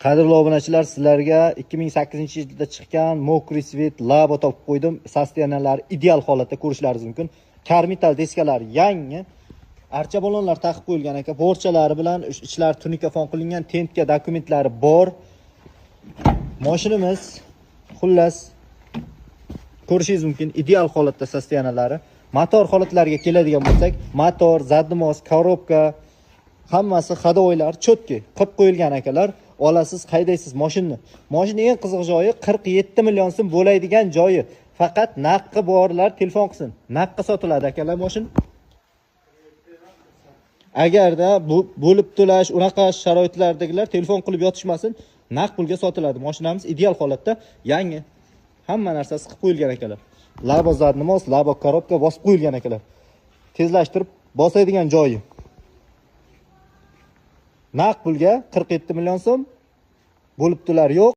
Qadrli obunachilar, sizlarga 2008-yilda chiqqan Mokri Svet Labo topib qo'ydim. Sostenalari ideal holatda ko'rishlaringiz mumkin. Karmital diskalar yangi. Archa balonlar taqib qo'yilgan ekan. Borchalari bilan ichlari tunikafon qilingan, tentka dokumentlari bor. Mashinamiz xullas ko'rishingiz mumkin. Ideal holatda sostenalari. Motor holatlariga keladigan bo'lsak, motor, zadmos, korobka hammasi hadovoylar chotki qilib qo'yilgan akalar. Olasiz, haydaysiz mashinani. Mashinaning eng qiziq joyi 47 million so'm bo'ladigan joyi. Faqat naqdi borlar telefon qilsin. Naqdi sotiladi akalar mashina. Agarda bu bo'lib to'lash, unaqa sharoitlardagilar telefon qilib yotishmasin, naqd pulga sotiladi. Mashinamiz ideal holatda, yangi. Hamma narsasi qilib qo'yilgan akalar. Labo zadnimos, labo korobka bosib qo'yilgan akalar. Tezlashtirib bosadigan joyi. Naqd pulga 47 million so'm bo'lib to'lar yo'q.